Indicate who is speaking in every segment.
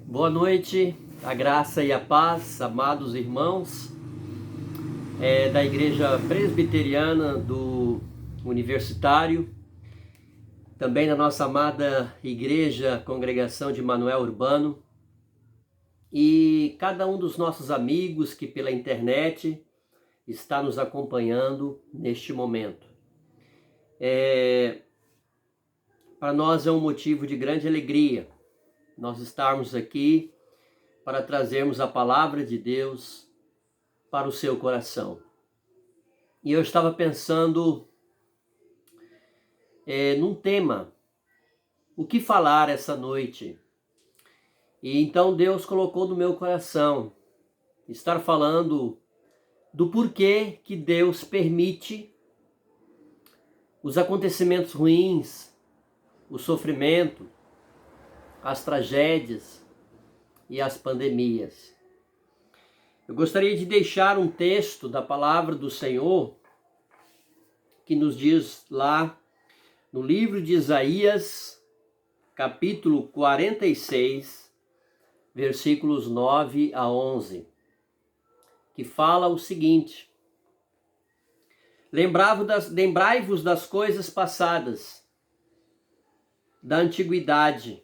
Speaker 1: Boa noite, a graça e a paz, amados irmãos, da Igreja Presbiteriana do Universitário, também da nossa amada Igreja Congregação de Manuel Urbano, e cada um dos nossos amigos que pela internet está nos acompanhando neste momento. Para nós é um motivo de grande alegria nós estarmos aqui para trazermos a palavra de Deus para o seu coração. E eu estava pensando num tema, o que falar essa noite. E então Deus colocou no meu coração estar falando do porquê que Deus permite os acontecimentos ruins, o sofrimento, as tragédias e as pandemias. Eu gostaria de deixar um texto da palavra do Senhor que nos diz lá no livro de Isaías, capítulo 46, versículos 9 a 11, que fala o seguinte: Lembrai-vos das coisas passadas, da antiguidade,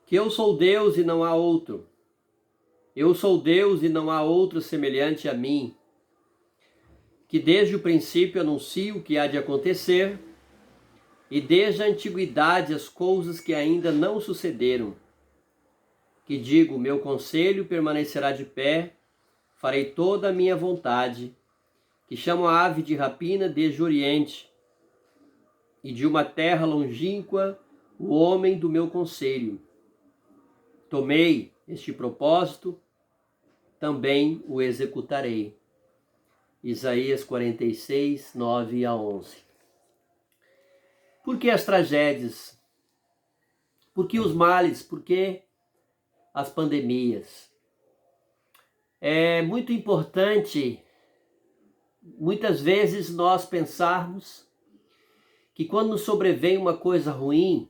Speaker 1: que eu sou Deus e não há outro. Eu sou Deus e não há outro semelhante a mim, que desde o princípio anuncio o que há de acontecer, e desde a antiguidade as coisas que ainda não sucederam. Que digo, meu conselho permanecerá de pé, farei toda a minha vontade, que chamo a ave de rapina desde o oriente, e de uma terra longínqua o homem do meu conselho. Tomei este propósito, também o executarei. Isaías 46, 9 a 11. Por que as tragédias? Por que os males? Por que as pandemias? É muito importante, muitas vezes, nós pensarmos que quando nos sobrevém uma coisa ruim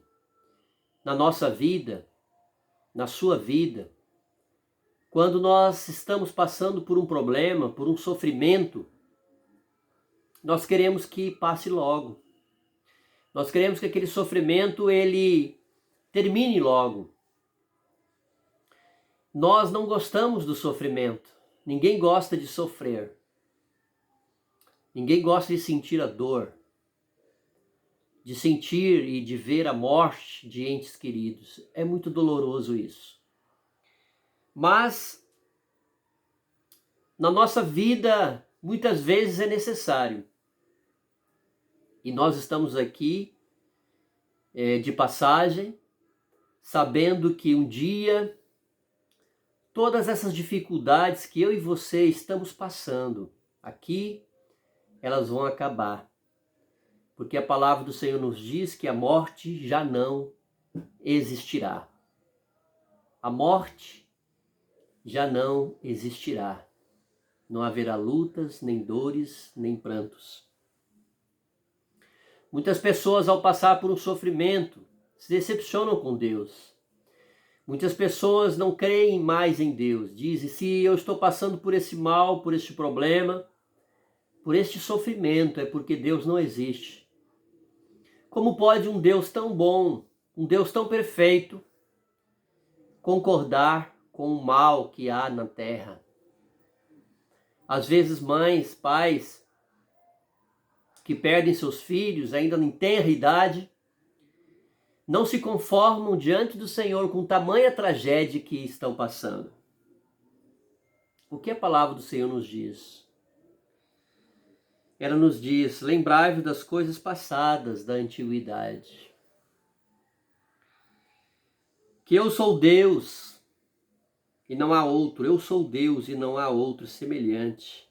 Speaker 1: na nossa vida, na sua vida, quando nós estamos passando por um problema, por um sofrimento, nós queremos que passe logo. Nós queremos que aquele sofrimento ele termine logo. Nós não gostamos do sofrimento. Ninguém gosta de sofrer. Ninguém gosta de sentir a dor, de sentir e de ver a morte de entes queridos. É muito doloroso isso. Mas na nossa vida, muitas vezes é necessário. E nós estamos aqui de passagem, sabendo que um dia todas essas dificuldades que eu e você estamos passando aqui, elas vão acabar. Porque a palavra do Senhor nos diz que a morte já não existirá. A morte já não existirá. Não haverá lutas, nem dores, nem prantos. Muitas pessoas, ao passar por um sofrimento, se decepcionam com Deus. Muitas pessoas não creem mais em Deus. Dizem, se eu estou passando por esse mal, por este problema, por este sofrimento, é porque Deus não existe. Como pode um Deus tão bom, um Deus tão perfeito, concordar com o mal que há na terra? Às vezes mães, pais, que perdem seus filhos ainda em tenra idade, não se conformam diante do Senhor com tamanha tragédia que estão passando. O que a palavra do Senhor nos diz? Ela nos diz, lembrai-vos das coisas passadas da antiguidade. Que eu sou Deus e não há outro. Eu sou Deus e não há outro semelhante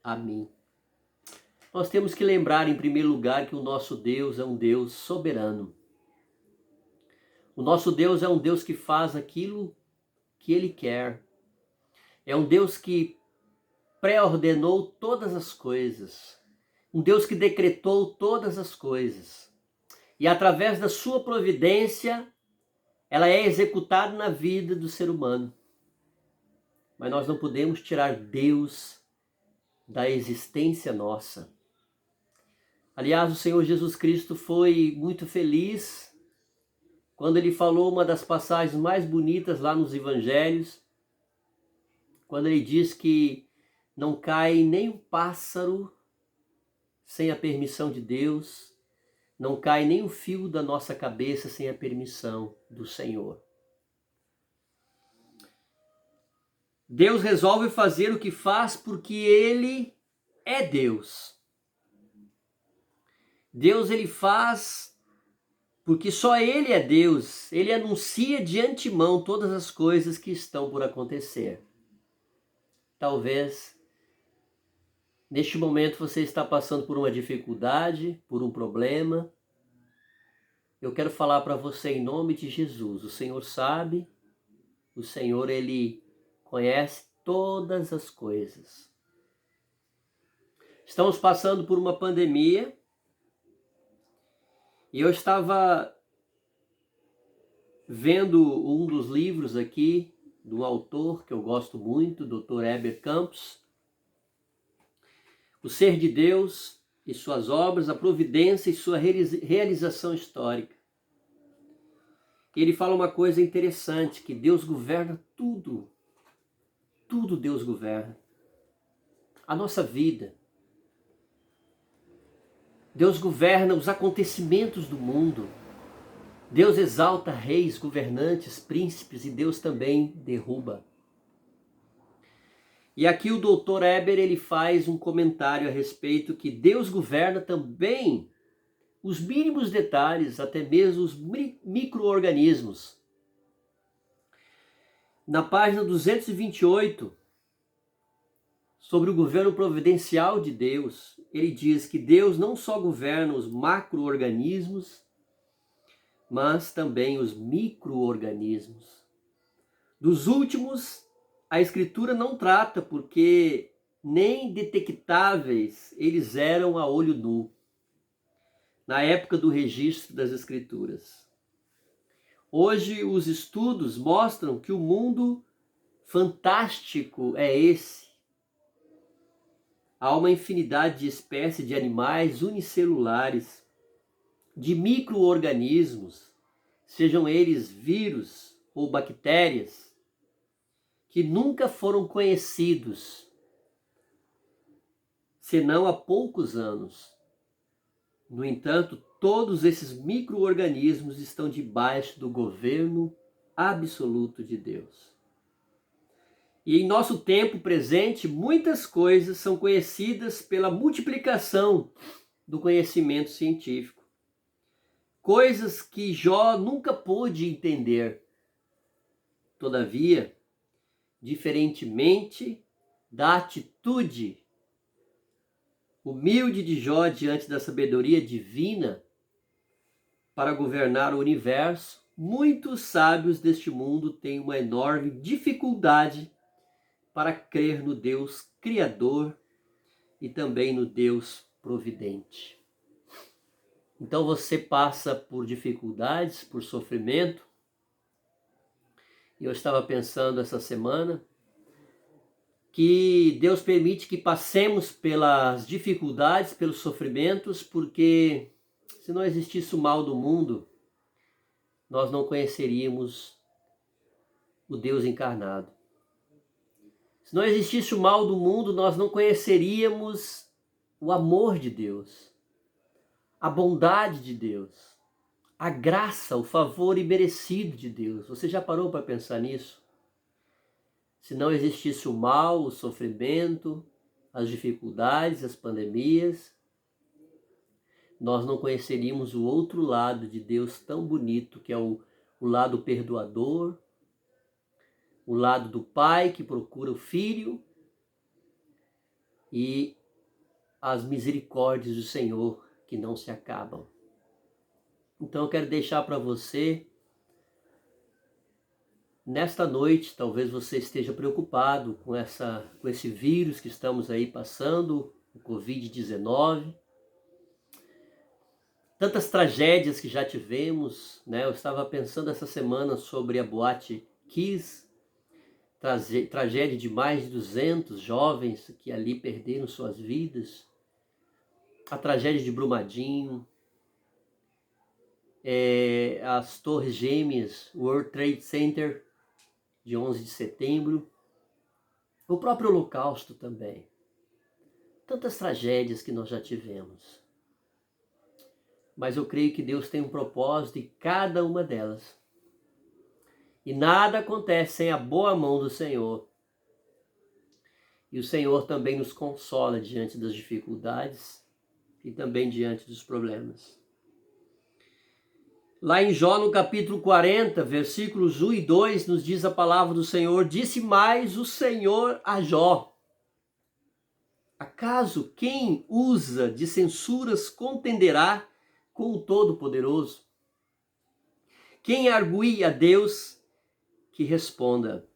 Speaker 1: a mim. Nós temos que lembrar, em primeiro lugar, que o nosso Deus é um Deus soberano. O nosso Deus é um Deus que faz aquilo que Ele quer. É um Deus que pré-ordenou todas as coisas. Um Deus que decretou todas as coisas. E através da sua providência, ela é executada na vida do ser humano. Mas nós não podemos tirar Deus da existência nossa. Aliás, o Senhor Jesus Cristo foi muito feliz quando ele falou uma das passagens mais bonitas lá nos evangelhos, quando ele diz que não cai nem um pássaro sem a permissão de Deus, não cai nem um fio da nossa cabeça sem a permissão do Senhor. Deus resolve fazer o que faz porque Ele é Deus. Deus ele faz porque só Ele é Deus. Ele anuncia de antemão todas as coisas que estão por acontecer. Talvez neste momento você está passando por uma dificuldade, por um problema. Eu quero falar para você em nome de Jesus. O Senhor sabe, o Senhor ele conhece todas as coisas. Estamos passando por uma pandemia e eu estava vendo um dos livros aqui do autor que eu gosto muito, Dr. Heber Campos, O Ser de Deus e Suas Obras, a Providência e Sua Realização Histórica. Ele fala uma coisa interessante, que Deus governa tudo. Tudo Deus governa. A nossa vida. Deus governa os acontecimentos do mundo. Deus exalta reis, governantes, príncipes e Deus também derruba. E aqui o Dr. Heber ele faz um comentário a respeito que Deus governa também os mínimos detalhes, até mesmo os micro-organismos. Na página 228, sobre o governo providencial de Deus, ele diz que Deus não só governa os macro-organismos, mas também os micro-organismos. Dos últimos, a Escritura não trata, porque nem detectáveis eles eram a olho nu, na época do registro das Escrituras. Hoje, os estudos mostram que o mundo fantástico é esse. Há uma infinidade de espécies de animais unicelulares, de micro-organismos, sejam eles vírus ou bactérias, que nunca foram conhecidos, senão há poucos anos. No entanto, todos esses micro-organismos estão debaixo do governo absoluto de Deus. E em nosso tempo presente, muitas coisas são conhecidas pela multiplicação do conhecimento científico. Coisas que Jó nunca pôde entender. Todavia, diferentemente da atitude humilde de Jó diante da sabedoria divina para governar o universo, muitos sábios deste mundo têm uma enorme dificuldade para crer no Deus Criador e também no Deus Providente. Então você passa por dificuldades, por sofrimento. E eu estava pensando essa semana que Deus permite que passemos pelas dificuldades, pelos sofrimentos, porque se não existisse o mal do mundo, nós não conheceríamos o Deus encarnado. Se não existisse o mal do mundo, nós não conheceríamos o amor de Deus, a bondade de Deus, a graça, o favor imerecido de Deus. Você já parou para pensar nisso? Se não existisse o mal, o sofrimento, as dificuldades, as pandemias, nós não conheceríamos o outro lado de Deus tão bonito, que é o lado perdoador, o lado do pai que procura o filho e as misericórdias do Senhor que não se acabam. Então eu quero deixar para você, nesta noite, talvez você esteja preocupado com esse vírus que estamos aí passando, o Covid-19. tantas tragédias que já tivemos, né? Eu estava pensando essa semana sobre a Boate Kiss, tragédia de mais de 200 jovens que ali perderam suas vidas, a tragédia de Brumadinho, as Torres Gêmeas, World Trade Center, de 11 de setembro, o próprio Holocausto também. Tantas tragédias que nós já tivemos. Mas eu creio que Deus tem um propósito em cada uma delas. E nada acontece sem a boa mão do Senhor. E o Senhor também nos consola diante das dificuldades e também diante dos problemas. Lá em Jó, no capítulo 40, versículos 1 e 2, nos diz a palavra do Senhor: disse mais o Senhor a Jó: acaso quem usa de censuras contenderá com o Todo-Poderoso? Quem argui a Deus, que responda.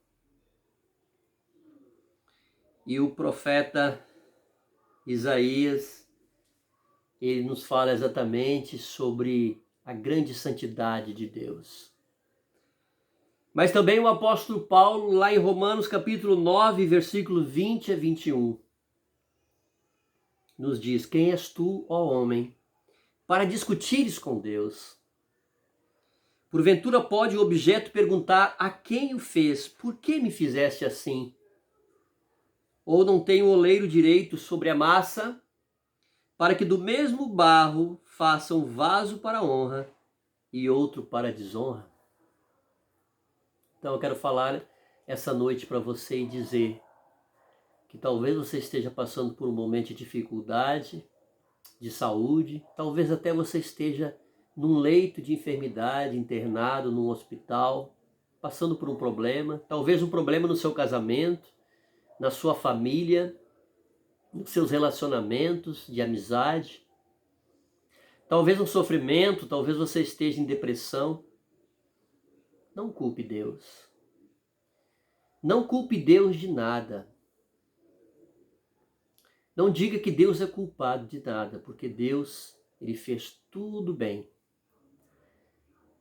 Speaker 1: E o profeta Isaías, ele nos fala exatamente sobre a grande santidade de Deus. Mas também o apóstolo Paulo, lá em Romanos capítulo 9, versículo 20 a 21, nos diz: quem és tu, ó homem, para discutires com Deus? Porventura pode o objeto perguntar a quem o fez: por que me fizeste assim? Ou não tem o oleiro direito sobre a massa, para que do mesmo barro faça um vaso para a honra e outro para a desonra? Então eu quero falar essa noite para você e dizer que talvez você esteja passando por um momento de dificuldade, de saúde, talvez até você esteja num leito de enfermidade, internado num hospital, passando por um problema, talvez um problema no seu casamento, na sua família, nos seus relacionamentos de amizade, talvez um sofrimento, talvez você esteja em depressão. Não culpe Deus. Não culpe Deus de nada. Não diga que Deus é culpado de nada, porque Deus, ele fez tudo bem.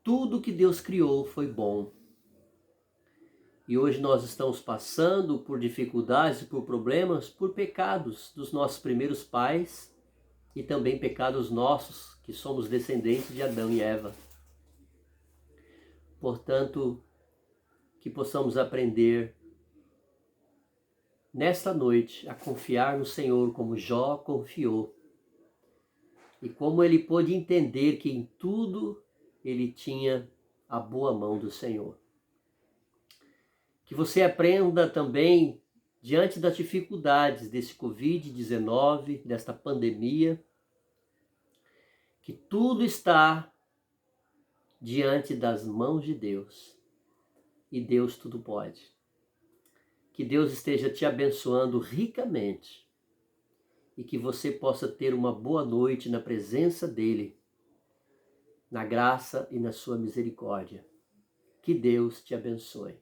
Speaker 1: Tudo que Deus criou foi bom. E hoje nós estamos passando por dificuldades e por problemas, por pecados dos nossos primeiros pais e também pecados nossos, que somos descendentes de Adão e Eva. Portanto, que possamos aprender nesta noite a confiar no Senhor como Jó confiou. E como ele pôde entender que em tudo ele tinha a boa mão do Senhor. Que você aprenda também, diante das dificuldades desse Covid-19, desta pandemia, que tudo está diante das mãos de Deus. E Deus tudo pode. Que Deus esteja te abençoando ricamente e que você possa ter uma boa noite na presença dEle, na graça e na sua misericórdia. Que Deus te abençoe.